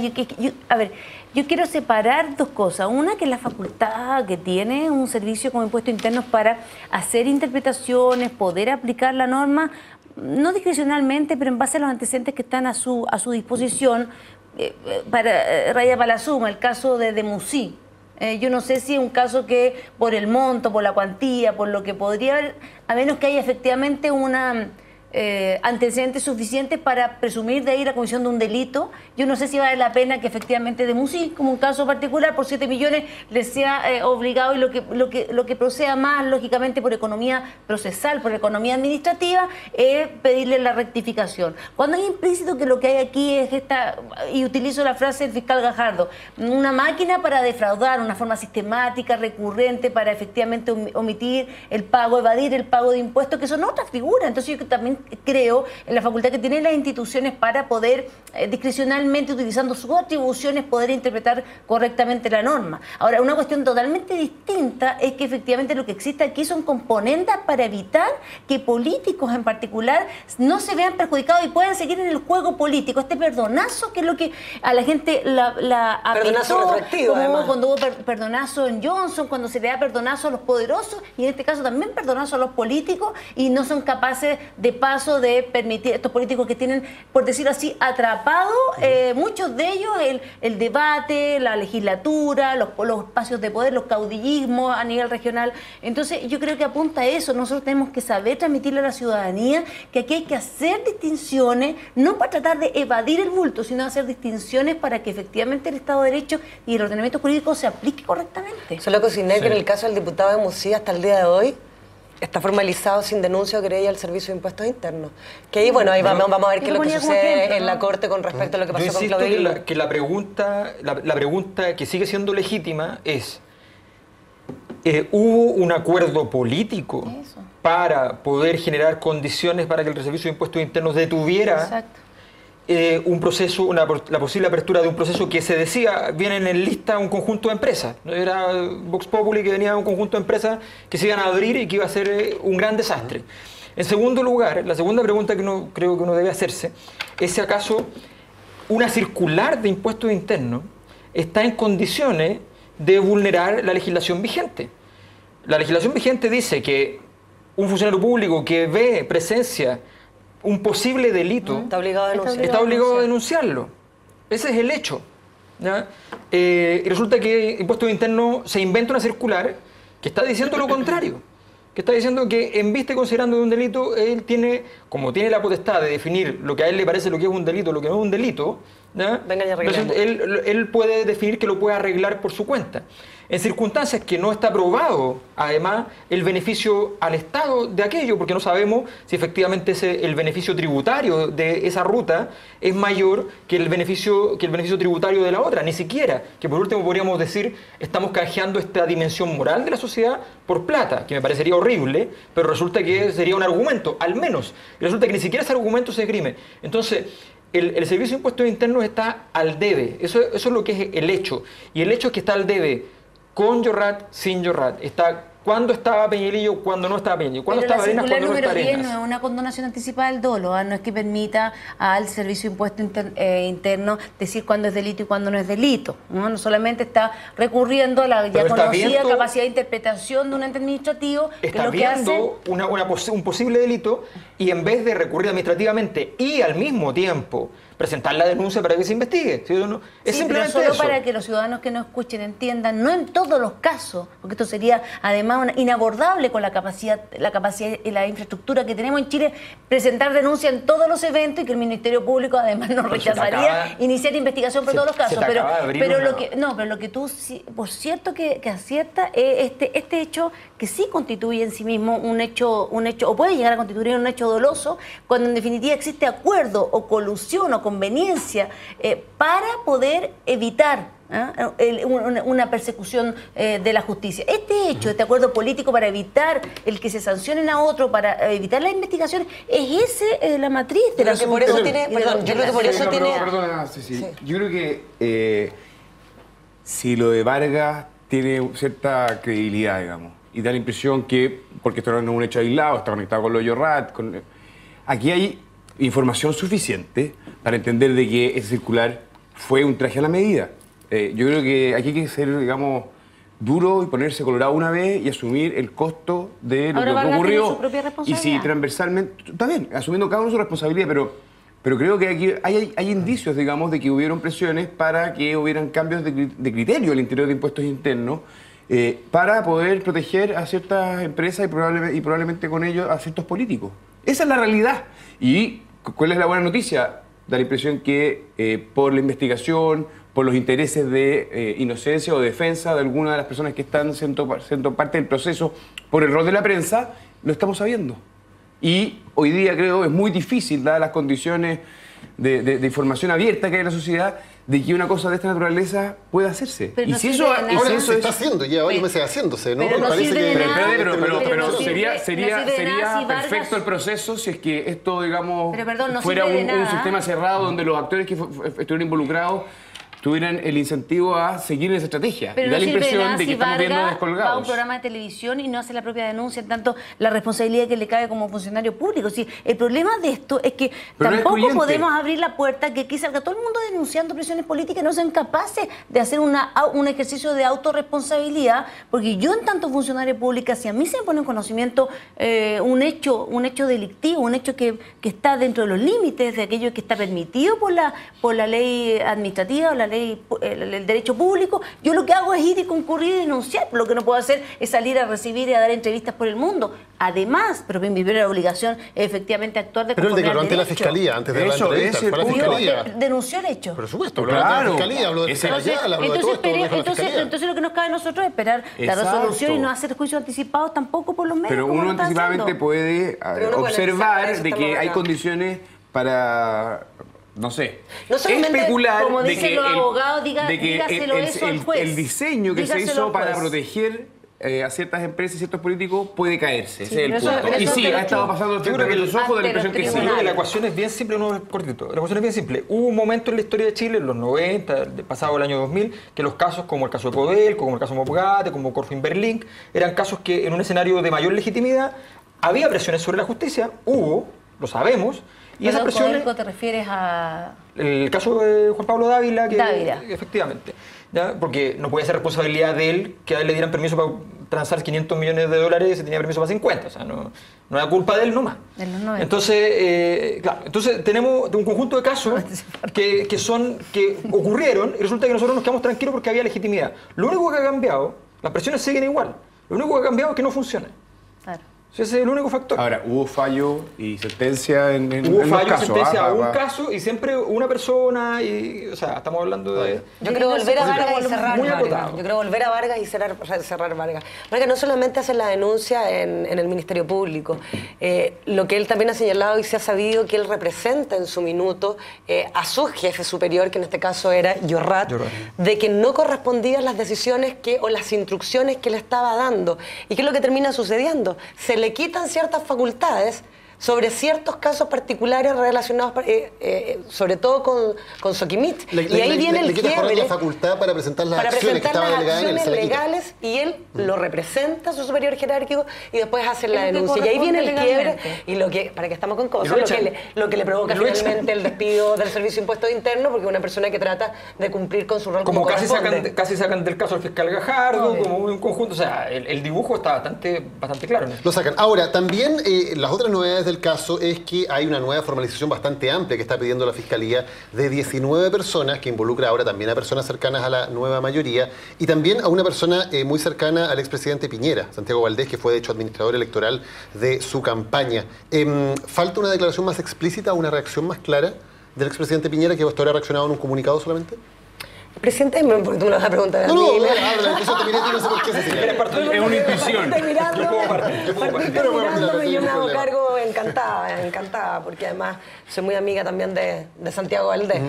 Yo quiero separar dos cosas. Una, que es la facultad que tiene un servicio como impuestos internos para hacer interpretaciones, poder aplicar la norma, no discrecionalmente, pero en base a los antecedentes que están a su disposición, raya para la suma, el caso de Musí. Yo no sé si es un caso que por el monto, por la cuantía, por lo que podría haber, a menos que haya efectivamente una antecedentes suficientes para presumir de ahí la comisión de un delito. Yo no sé si vale la pena que efectivamente de Musi, como un caso particular, por 7 millones les sea obligado, y lo que proceda más, lógicamente, por economía procesal, por economía administrativa, es pedirle la rectificación. Cuando hay implícito que lo que hay aquí es esta, y utilizo la frase del fiscal Gajardo, una máquina para defraudar, una forma sistemática, recurrente, para efectivamente omitir el pago, evadir el pago de impuestos, que son otras figuras. Entonces yo también creo en la facultad que tienen las instituciones para poder discrecionalmente, utilizando sus atribuciones, poder interpretar correctamente la norma. Ahora, una cuestión totalmente distinta es que efectivamente lo que existe aquí son componentes para evitar que políticos en particular no se vean perjudicados y puedan seguir en el juego político. Este perdonazo, que es lo que a la gente la perdonazo retroactivo, como además. cuando hubo perdonazo en Johnson, cuando se le da perdonazo a los poderosos, y en este caso también perdonazo a los políticos, y no son capaces de paso de permitir estos políticos que tienen, por decirlo así, atrapado muchos de ellos el debate, la legislatura, los espacios de poder, los caudillismos a nivel regional. Entonces yo creo que apunta a eso. Nosotros tenemos que saber transmitirle a la ciudadanía que aquí hay que hacer distinciones, no para tratar de evadir el bulto, sino hacer distinciones para que efectivamente el Estado de Derecho y el ordenamiento jurídico se aplique correctamente. Solo cocinar que en el caso del diputado de Musi, hasta el día de hoy, está formalizado sin denuncia o querella al Servicio de Impuestos Internos. Que ahí, bueno, ahí vamos a ver qué es lo que sucede en la Corte con respecto a lo que pasó con Claudio Guilú. Que la pregunta que sigue siendo legítima es, ¿hubo un acuerdo político para poder generar condiciones para que el Servicio de Impuestos Internos detuviera un proceso, la posible apertura de un proceso que se decía, vienen en lista un conjunto de empresas? Era Vox Populi, que venía un conjunto de empresas que se iban a abrir y que iba a ser un gran desastre. En segundo lugar, la segunda pregunta que creo que uno debe hacerse es si acaso una circular de impuestos internos está en condiciones de vulnerar la legislación vigente. La legislación vigente dice que un funcionario público que ve presencia un posible delito está obligado a denunciarlo. Ese es el hecho, ¿ya? Y resulta que Impuestos Internos se inventa una circular que está diciendo lo contrario, que está diciendo que en vista y considerando de un delito, él tiene, como tiene la potestad de definir lo que a él le parece lo que es un delito, lo que no es un delito, ¿ya? Él puede definir que lo puede arreglar por su cuenta. En circunstancias que no está probado, además, el beneficio al Estado de aquello, porque no sabemos si efectivamente el beneficio tributario de esa ruta es mayor que el beneficio tributario de la otra, ni siquiera, que por último podríamos decir, estamos canjeando esta dimensión moral de la sociedad por plata, que me parecería horrible, pero resulta que sería un argumento, al menos, y resulta que ni siquiera ese argumento se esgrime. Entonces, el Servicio de Impuestos Internos está al debe, eso es lo que es el hecho, y el hecho es que está al debe con Llorrat, sin Llorrat. Está cuándo estaba Peñalillo, cuándo no estaba Peñalillo, cuándo estaba Arenas, cuándo no estaba Arenas. Pero la circular número 10 no es una condonación anticipada del dolo, no es que permita al Servicio de Impuestos Internos decir cuándo es delito y cuándo no es delito. No solamente está recurriendo a la ya conocida capacidad de interpretación de un ente administrativo, que es lo que hace un posible delito, y en vez de recurrir administrativamente y al mismo tiempo presentar la denuncia para que se investigue. ¿Sí? No, es simplemente pero solo eso. Para que los ciudadanos que nos escuchen entiendan, no en todos los casos, porque esto sería además inabordable con la capacidad y la infraestructura que tenemos en Chile, presentar denuncia en todos los eventos y que el Ministerio Público además nos rechazaría iniciar investigación por todos los casos. Pero lo que tú, por cierto que acierta, es este hecho que sí constituye en sí mismo un hecho, o puede llegar a constituir un hecho doloso, cuando en definitiva existe acuerdo o colusión o conveniencia para poder evitar una persecución de la justicia. Este hecho, este acuerdo político para evitar el que se sancionen a otro, para evitar la investigación, es la matriz de la por eso tiene, yo creo que por eso tiene... Perdona, Ceci. Yo creo que si lo de Vargas tiene cierta credibilidad, digamos, y da la impresión que, porque esto no es un hecho aislado, está conectado con lo de Llorrat, aquí hay información suficiente para entender de que ese circular fue un traje a la medida. Yo creo que aquí hay que ser, digamos, duro y ponerse colorado una vez y asumir el costo de lo que ocurrió. Y si transversalmente, también, asumiendo cada uno su responsabilidad, pero creo que aquí hay indicios, digamos, de que hubieron presiones para que hubieran cambios de criterio al interior de Impuestos Internos para poder proteger a ciertas empresas y probablemente con ello a ciertos políticos. Esa es la realidad. ¿Y cuál es la buena noticia? Da la impresión que por la investigación, por los intereses de inocencia o defensa de alguna de las personas que están siendo parte del proceso, por el rol de la prensa, lo estamos sabiendo. Y hoy día creo es muy difícil, dadas las condiciones de información abierta que hay en la sociedad, de que una cosa de esta naturaleza pueda hacerse. Pero no se está haciendo, ya varios meses haciéndose, ¿no? Pero sería perfecto el proceso si es que esto, digamos, fuera un sistema cerrado donde los actores que estuvieran involucrados tuvieran el incentivo a seguir esa estrategia. Pero y da no la impresión de que estamos viendo va a descolgados. un programa de televisión y no hace la propia denuncia, en tanto la responsabilidad que le cae como funcionario público. Sí, el problema de esto es que tampoco podemos abrir la puerta que aquí salga todo el mundo denunciando presiones políticas y no sean capaces de hacer un ejercicio de autorresponsabilidad, porque yo en tanto funcionario público, si a mí se me pone en conocimiento un hecho delictivo, un hecho que está dentro de los límites de aquello que está permitido por la ley administrativa o la ley el derecho público, yo lo que hago es ir y concurrir y denunciar. Lo que no puedo hacer es salir a recibir y a dar entrevistas por el mundo. Además, pero mi primera obligación es efectivamente actuar de conformidad al derecho. Pero él declaró ante la fiscalía, antes de la entrevista, fue a la fiscalía. Denunció el hecho. Por supuesto, habló de la fiscalía, habló de fiscalía, habló de todo esto. Entonces lo que nos cabe a nosotros es esperar la resolución y no hacer juicios anticipados tampoco por los medios. Pero uno anticipadamente puede observar de que hay condiciones para... No sé, no especular como de dicen que, los abogados, dígaselo eso al juez. El diseño que se hizo para proteger a ciertas empresas y ciertos políticos puede caerse. Sí, ese es el punto. Y sí, ha estado pasando frente a los ojos de la impresión que sí. La ecuación es bien simple, no es cortito. La ecuación es bien simple. Hubo un momento en la historia de Chile, en los 90, pasado el año 2000, que los casos como el caso de Codelco, como el caso Mopgate, como Corfin Berlín, eran casos que en un escenario de mayor legitimidad había presiones sobre la justicia, hubo, lo sabemos. Y esa presión. ¿Te refieres a...? El caso de Juan Pablo Dávila, efectivamente. ¿Ya? Porque no podía ser responsabilidad de él que a él le dieran permiso para transar 500 millones de dólares y se tenía permiso para 50. O sea, no era culpa de él nomás. Entonces, entonces tenemos un conjunto de casos que ocurrieron y resulta que nosotros nos quedamos tranquilos porque había legitimidad. Lo único que ha cambiado, las presiones siguen igual. Lo único que ha cambiado es que no funciona. Claro. Ese es el único factor. Ahora, hubo fallo y sentencia en hubo fallo casos, y sentencia, un caso y siempre una persona y, o sea, estamos hablando de... Yo creo volver a Vargas y cerrar Vargas. Yo creo volver a Vargas y cerrar Vargas. Vargas no solamente hace la denuncia en el Ministerio Público, lo que él también ha señalado y se ha sabido que él representa en su minuto a su jefe superior, que en este caso era Llorrat, de que no correspondían las decisiones o las instrucciones que le estaba dando. ¿Y qué es lo que termina sucediendo? Se le quitan ciertas facultades sobre ciertos casos particulares relacionados, sobre todo con Soquimich. Y ahí viene el quiebre. La facultad para presentar las acciones que estaban legales y él lo representa a su superior jerárquico y después hace la denuncia. Y ahí viene el quiebre y para que estamos con cosas, lo que le provoca finalmente el despido del Servicio de Impuestos Internos, porque es una persona que trata de cumplir con su rol como casi sacan del caso al fiscal Gajardo, como un conjunto. O sea, el dibujo está bastante claro. Lo sacan. Ahora, también las otras novedades del caso es que hay una nueva formalización bastante amplia que está pidiendo la Fiscalía de 19 personas, que involucra ahora también a personas cercanas a la nueva mayoría y también a una persona muy cercana al expresidente Piñera, Santiago Valdés, que fue de hecho administrador electoral de su campaña. ¿Falta una declaración más explícita, una reacción más clara del expresidente Piñera, que hasta ahora ha reaccionado en un comunicado solamente? Presidente, porque tú me lo vas a preguntar a mí. No sé por qué se señala. Es una intuición. Yo me hago cargo encantada, porque además soy muy amiga también de Santiago Valdés.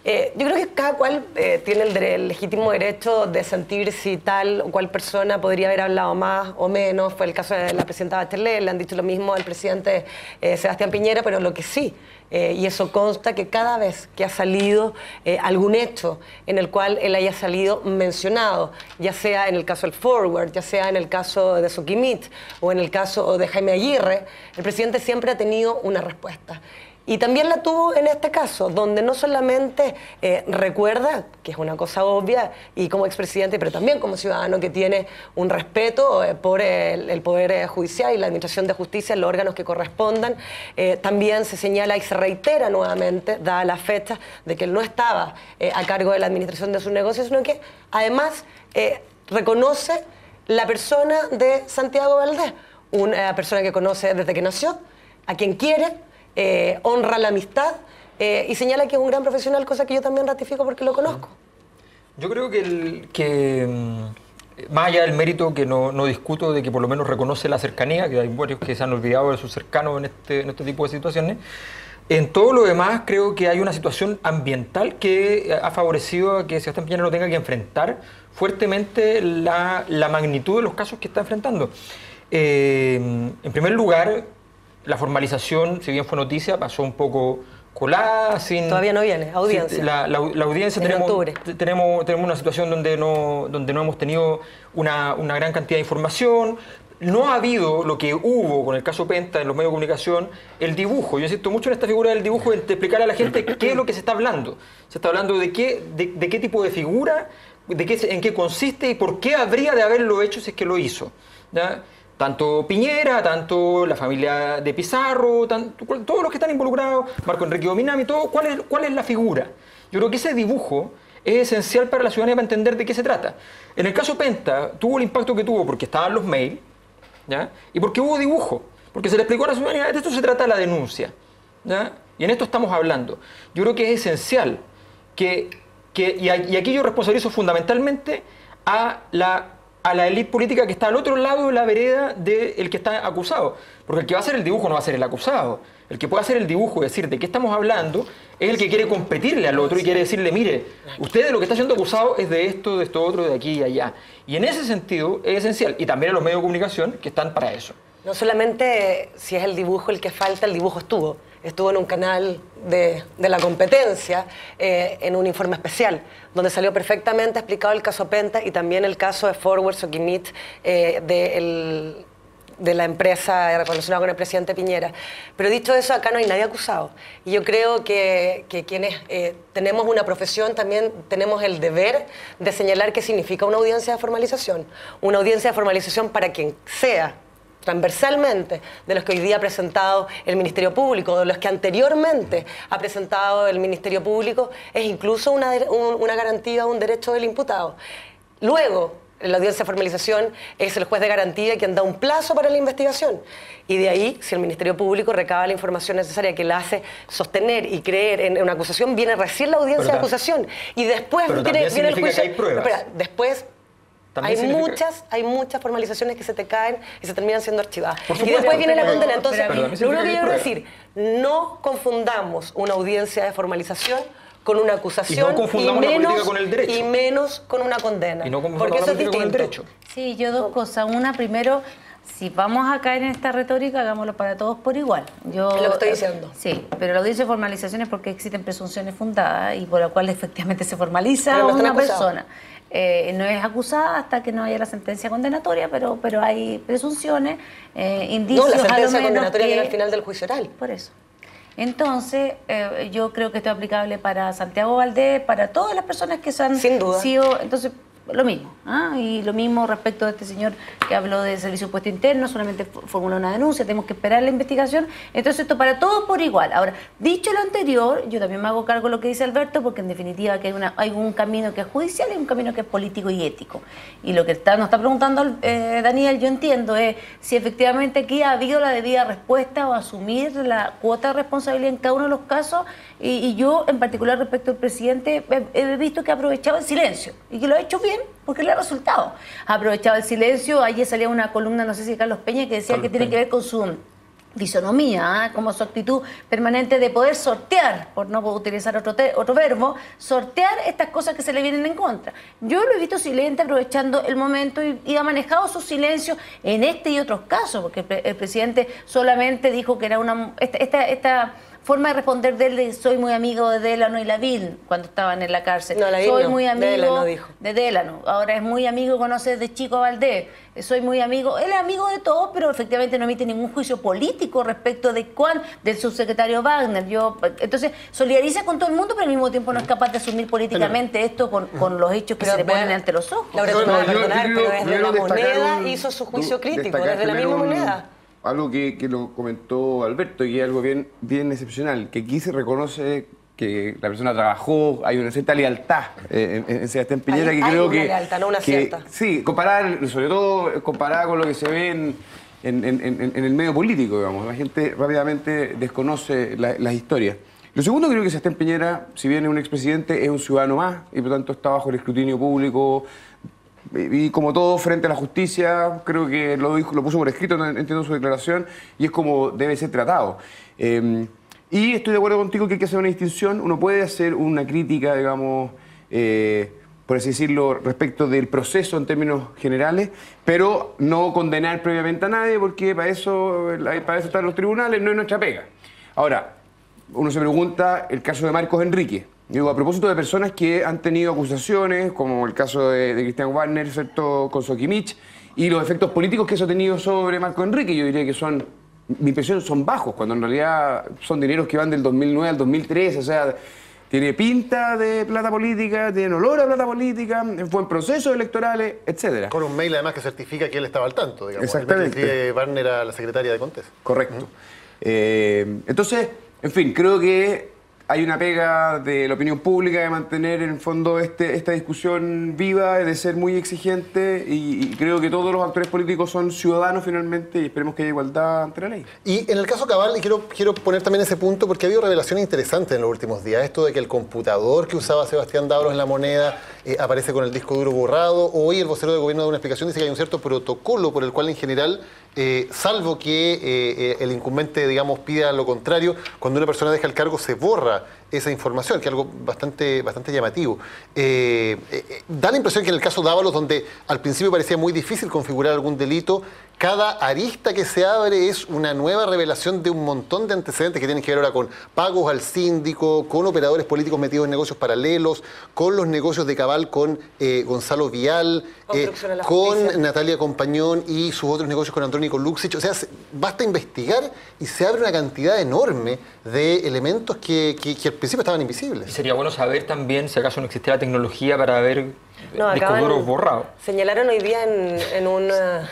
Yo creo que cada cual tiene el legítimo derecho de sentir si tal o cual persona podría haber hablado más o menos. Fue el caso de la presidenta Bachelet, le han dicho lo mismo al presidente Sebastián Piñera, pero lo que sí, y eso consta, que cada vez que ha salido algún hecho en el cual él haya salido mencionado, ya sea en el caso del Forward, ya sea en el caso de Soquimich o en el caso de Jaime Aguirre, el presidente siempre ha tenido una respuesta. Y también la tuvo en este caso, donde no solamente recuerda, que es una cosa obvia, y como expresidente, pero también como ciudadano que tiene un respeto por el Poder Judicial y la Administración de Justicia, los órganos que correspondan, también se señala y se reitera nuevamente, dada la fecha, de que él no estaba a cargo de la administración de sus negocios, sino que además reconoce la persona de Santiago Valdés, una persona que conoce desde que nació, a quien quiere, honra la amistad y señala que es un gran profesional, cosa que yo también ratifico porque lo conozco. Yo creo que más allá del mérito que no discuto de que por lo menos reconoce la cercanía, que hay varios que se han olvidado de sus cercanos en este tipo de situaciones, en todo lo demás creo que hay una situación ambiental que ha favorecido a que Sebastián Piñera no tenga que enfrentar fuertemente la magnitud de los casos que está enfrentando. En primer lugar, la formalización, si bien fue noticia, pasó un poco colada, sin... Todavía no viene, audiencia. La audiencia, tenemos una situación donde no hemos tenido una gran cantidad de información. No ha habido lo que hubo con el caso Penta en los medios de comunicación, el dibujo. Yo insisto mucho en esta figura del dibujo, de explicar a la gente qué es lo que se está hablando. Se está hablando de qué tipo de figura, en qué consiste y por qué habría de haberlo hecho si es que lo hizo, ¿ya? Tanto Piñera, tanto la familia de Pizarro, todos los que están involucrados, Marco Enrique Dominami, todo, ¿cuál es la figura? Yo creo que ese dibujo es esencial para la ciudadanía para entender de qué se trata. En el caso Penta tuvo el impacto que tuvo porque estaban los mails, ¿ya? Y porque hubo dibujo, porque se le explicó a la ciudadanía, de esto se trata la denuncia, ¿ya? Y en esto estamos hablando. Yo creo que es esencial y aquí yo responsabilizo fundamentalmente a la élite política que está al otro lado de la vereda del que está acusado. Porque el que va a hacer el dibujo no va a ser el acusado. El que puede hacer el dibujo y decir de qué estamos hablando es el que quiere competirle al otro y quiere decirle, mire, usted de lo que está siendo acusado es de esto otro, de aquí y allá. Y en ese sentido es esencial. Y también a los medios de comunicación que están para eso. No solamente si es el dibujo el que falta, el dibujo estuvo en un canal de la competencia, en un informe especial, donde salió perfectamente explicado el caso Penta y también el caso de Forward Soquinit, de la empresa relacionada con el presidente Piñera. Pero dicho eso, acá no hay nadie acusado. Y yo creo que quienes tenemos una profesión también tenemos el deber de señalar qué significa una audiencia de formalización. Una audiencia de formalización para quien sea, transversalmente, de los que hoy día ha presentado el Ministerio Público, de los que anteriormente ha presentado el Ministerio Público, es incluso una garantía, un derecho del imputado. Luego, en la audiencia de formalización es el juez de garantía quien da un plazo para la investigación. Y de ahí, si el Ministerio Público recaba la información necesaria que la hace sostener y creer en una acusación, viene recién la audiencia de acusación. Y después viene el juicio. Espera, después... Hay muchas formalizaciones que se te caen y se terminan siendo archivadas. Y después viene la condena. Entonces, lo único que yo quiero decir, no confundamos una audiencia de formalización con una acusación y menos con una condena. Porque eso es distinto. Sí, yo dos cosas. Una, primero, si vamos a caer en esta retórica, hagámoslo para todos por igual. Es lo que estoy diciendo. Sí, pero la audiencia de formalización es porque existen presunciones fundadas y por la cual efectivamente se formaliza a una persona. No es acusada hasta que no haya la sentencia condenatoria, pero hay presunciones, indicios. No, la sentencia condenatoria viene al final del juicio oral. Por eso. Entonces, yo creo que esto es aplicable para Santiago Valdés, para todas las personas que se han sido... Entonces, lo mismo. Y lo mismo respecto de este señor que habló de servicio de puesto interno, solamente formuló una denuncia, tenemos que esperar la investigación. Entonces, esto para todos por igual. Ahora, dicho lo anterior, yo también me hago cargo de lo que dice Alberto, porque en definitiva que hay un camino que es judicial y un camino que es político y ético. Y lo que nos está preguntando Daniel, yo entiendo, es si efectivamente aquí ha habido la debida respuesta o asumir la cuota de responsabilidad en cada uno de los casos. Y yo, en particular, respecto al presidente, he visto que ha aprovechado el silencio y que lo ha hecho bien porque le ha resultado. Ha aprovechado el silencio. Ayer salía una columna, no sé si de Carlos Peña, que decía que tiene que ver con su disonomía, como su actitud permanente de poder sortear, por no utilizar otro verbo, sortear estas cosas que se le vienen en contra. Yo lo he visto silente, aprovechando el momento y ha manejado su silencio en este y otros casos, porque el presidente solamente dijo que era esta forma de responder de él de soy muy amigo de Delano y Lavín cuando estaban en la cárcel. No, Lavín soy no, muy amigo Delano dijo. De Delano. Ahora es muy amigo, conoce desde chico a Valdés. Soy muy amigo. Él es amigo de todos, pero efectivamente no emite ningún juicio político respecto de del subsecretario Wagner. Entonces, solidariza con todo el mundo, pero al mismo tiempo no es capaz de asumir políticamente esto con los hechos que se le ponen ante los ojos. Laura, tú me vas a perdonar, pero desde la moneda hizo su juicio crítico, desde la misma moneda. Algo que lo comentó Alberto y es algo bien excepcional, que aquí se reconoce que la persona trabajó, hay una cierta lealtad en Sebastián Piñera, que creo que... Hay una lealtad, no una cierta. Sí, sobre todo comparada con lo que se ve en el medio político, digamos. La gente rápidamente desconoce las historias. Lo segundo, creo que Sebastián Piñera, si bien es un expresidente, es un ciudadano más y por lo tanto está bajo el escrutinio público y como todo frente a la justicia, creo que lo puso por escrito, entiendo su declaración, y es como debe ser tratado. Y estoy de acuerdo contigo que hay que hacer una distinción. Uno puede hacer una crítica, digamos, por así decirlo, respecto del proceso en términos generales, pero no condenar previamente a nadie, porque para eso están los tribunales, no es nuestra pega. Ahora, uno se pregunta el caso de Marcos Enrique. Digo, a propósito de personas que han tenido acusaciones, como el caso de Cristian Wagner, ¿cierto?, con Soquimich, y los efectos políticos que eso ha tenido sobre Marcos Enrique, yo diría que son, mi impresión, son bajos, cuando en realidad son dineros que van del 2009 al 2013, o sea, tiene pinta de plata política, tiene olor a plata política, fue en procesos electorales, etc. Con un mail además que certifica que él estaba al tanto, digamos. Exactamente. El que Wagner a la secretaria de Contés. Correcto. Entonces, en fin, creo que hay una pega de la opinión pública de mantener en el fondo esta discusión viva, de ser muy exigente, y creo que todos los actores políticos son ciudadanos finalmente y esperemos que haya igualdad ante la ley. Y en el caso Cabal, y quiero poner también ese punto porque ha habido revelaciones interesantes en los últimos días. Esto de que el computador que usaba Sebastián Davros en La Moneda aparece con el disco duro borrado. Hoy el vocero del gobierno da una explicación, dice que hay un cierto protocolo por el cual en general, salvo que el incumbente, digamos, pida lo contrario, cuando una persona deja el cargo se borra esa información, que es algo bastante llamativo. Da la impresión que en el caso de Ábalos, donde al principio parecía muy difícil configurar algún delito, cada arista que se abre es una nueva revelación de un montón de antecedentes que tienen que ver ahora con pagos al síndico, con operadores políticos metidos en negocios paralelos, con los negocios de Cabal con Gonzalo Vial, con Natalia Compañón y sus otros negocios con Andrónico Luxich. O sea, basta investigar y se abre una cantidad enorme de elementos que al principio estaban invisibles. Y sería bueno saber también si acaso no existe la tecnología para ver discos duros borrados. Señalaron hoy día en una...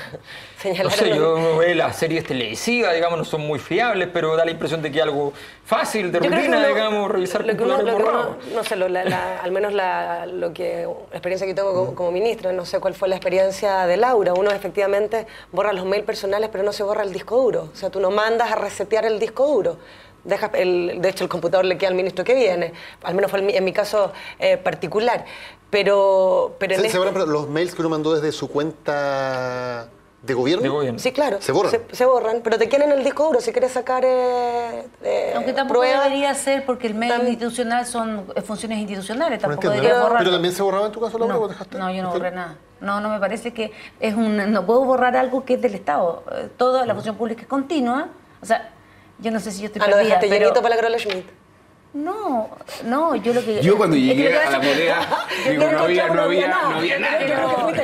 No sé, yo no veo las series televisivas, digamos, no son muy fiables, pero da la impresión de que es algo fácil, de rutina, digamos, revisar computadores borrados. No sé, al menos la experiencia que tengo como ministra, no sé cuál fue la experiencia de Laura. Uno efectivamente borra los mails personales, pero no se borra el disco duro. O sea, tú no mandas a resetear el disco duro. De hecho, el computador le queda al ministro que viene. Al menos fue en mi caso particular. Pero ¿Se borran los mails que uno mandó desde su cuenta de gobierno? Sí, claro. ¿Se borran? Se borran, pero te quedan en el disco duro si quieres sacar aunque tampoco debería ser, porque el mail institucional son funciones institucionales. Tampoco debería borrar. ¿Pero también se borraba en tu caso, Laura? No, yo no borré nada. No me parece que es no puedo borrar algo que es del Estado. Toda la función pública es continua. O sea, yo no sé si yo estoy perdida, ¿lo dejaste llenito para la Carola Schmidt? No, yo lo que... Yo cuando llegué a La Moneda, digo, no había nada. Yo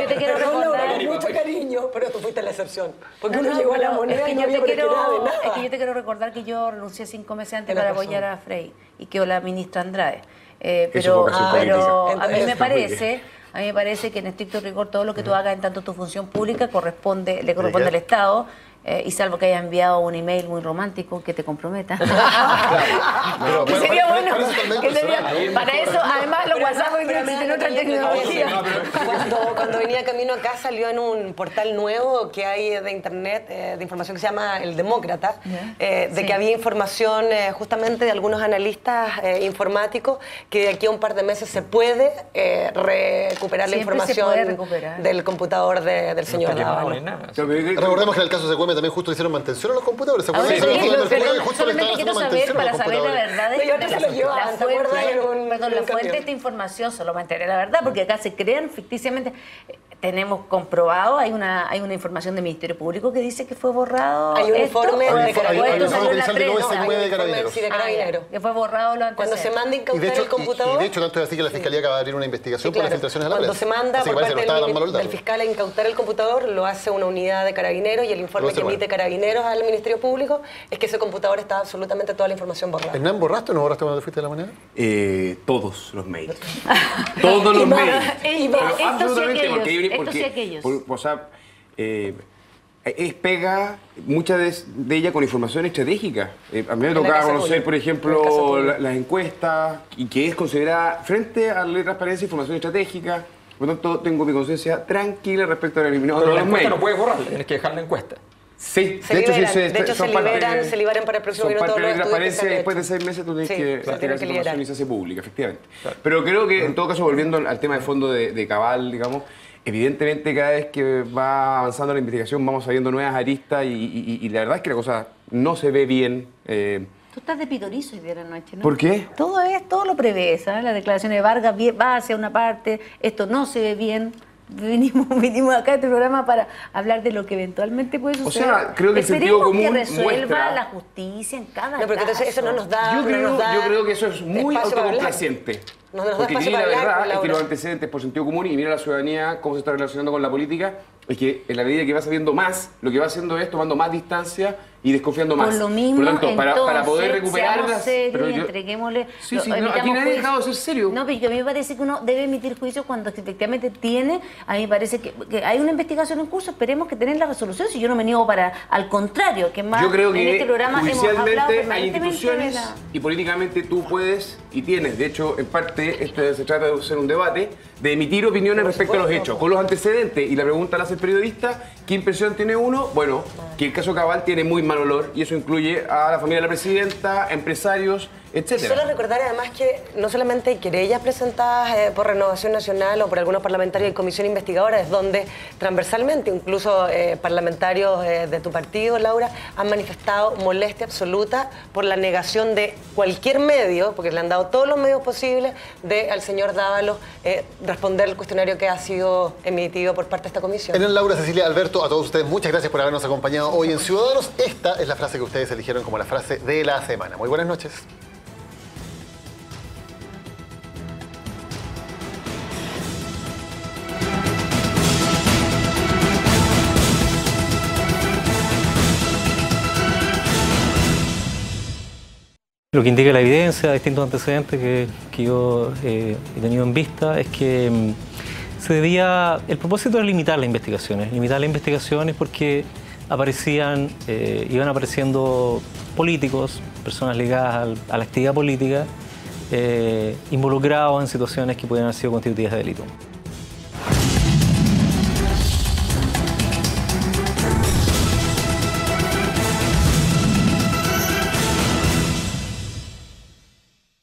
te quiero recordar... Con mucho cariño, pero tú fuiste la excepción. Porque uno llegó a La Moneda y no había nada de nada. Es que yo te quiero recordar que yo renuncié 5 meses antes para apoyar a Frey y quedó la ministra Andrade. Pero a mí me parece que en estricto rigor todo lo que tú hagas en tanto tu función pública le corresponde al Estado. Y salvo que haya enviado un email muy romántico que te comprometa. Sería bueno. Para eso, además, los WhatsApp tienen otra tecnología. Cuando venía camino acá salió en un portal nuevo que hay de internet, de información que se llama El Demócrata, de que había información justamente de algunos analistas informáticos que de aquí a un par de meses se puede recuperar la información del computador del señor Dávalos. Recordemos que en el caso de Secueme también justo hicieron mantención a los computadores. Solamente quiero saber, para saber la verdad la fuente de esta información, solo mantener la verdad, porque acá se crean ficticiamente. Tenemos comprobado, hay una información del Ministerio Público que dice que fue borrado. Hay un informe de Carabineros. Que fue borrado lo antes. Cuando se manda a incautar el computador. Y de hecho, tanto es así que la Fiscalía acaba de abrir una investigación por las filtraciones a la prensa. Cuando se manda por parte del fiscal a incautar el computador, lo hace una unidad de Carabineros y el informe que emite Carabineros al Ministerio Público es que ese computador está absolutamente toda la información borrada. ¿Hernán, borraste o no borraste cuando te fuiste de La Moneda? Todos los mails. Todos los mails. Absolutamente, porque o sea, es pega mucha de ella con información estratégica. A mí me tocaba conocer, por ejemplo, las encuestas, y que es considerada, frente a la ley de transparencia, información estratégica. Por lo tanto, tengo mi conciencia tranquila respecto al eliminado de los mails. No puedes borrarla, tienes que dejar la encuesta. Sí, Se liberan para el próximo minuto. Son parte de la transparencia y después de 6 meses tú tienes que retirar esa información y se hace pública, efectivamente. Claro. Pero creo que, en todo caso, volviendo al tema de fondo de Cabal, digamos, evidentemente cada vez que va avanzando la investigación vamos sabiendo nuevas aristas y la verdad es que la cosa no se ve bien. Tú estás de pitorizo hoy día de la noche, ¿no? ¿Por qué? Todo lo prevés, ¿sabes? La declaración de Vargas va hacia una parte, esto no se ve bien. Vinimos acá a este programa para hablar de lo que eventualmente puede suceder. O sea, creo que el sentido común que resuelva muestra... la justicia en cada porque caso. Eso no nos da... Yo creo que eso es muy autocomplaciente. Porque la verdad es que los antecedentes por sentido común y mira la ciudadanía cómo se está relacionando con la política, es que en la medida que va sabiendo más, lo que va haciendo es tomando más distancia y desconfiando más. Por lo mismo, por lo tanto, entonces, para poder recuperarlas... Serios, entreguémosle... Sí, no, aquí nadie ha dejado de ser serio. No, pero a mí me parece que uno debe emitir juicio cuando efectivamente tiene... A mí me parece que hay una investigación en curso, esperemos que tengan la resolución, si yo no me niego para... Al contrario, que más yo creo que en este programa judicialmente hay instituciones y políticamente tú puedes y tienes, de hecho, en parte, se trata de ser un debate, de emitir opiniones respecto a los hechos, con los antecedentes. Y la pregunta la hace el periodista, ¿qué impresión tiene uno? Bueno, que el caso Cabal tiene muy mal olor y eso incluye a la familia de la presidenta, empresarios, etcétera. Solo recordar además que no solamente hay querellas presentadas por Renovación Nacional o por algunos parlamentarios de comisión investigadora, es donde transversalmente incluso parlamentarios de tu partido, Laura, han manifestado molestia absoluta por la negación de cualquier medio, porque le han dado todos los medios posibles, al señor Dávalos responder el cuestionario que ha sido emitido por parte de esta comisión. Laura, Cecilia, Alberto, a todos ustedes muchas gracias por habernos acompañado hoy en Ciudadanos. Esta es la frase que ustedes eligieron como la frase de la semana. Muy buenas noches. Lo que indica la evidencia, distintos antecedentes que yo he tenido en vista, es que se debía... El propósito era limitar las investigaciones porque iban apareciendo políticos, personas ligadas a la actividad política, involucrados en situaciones que podían haber sido constitutivas de delito.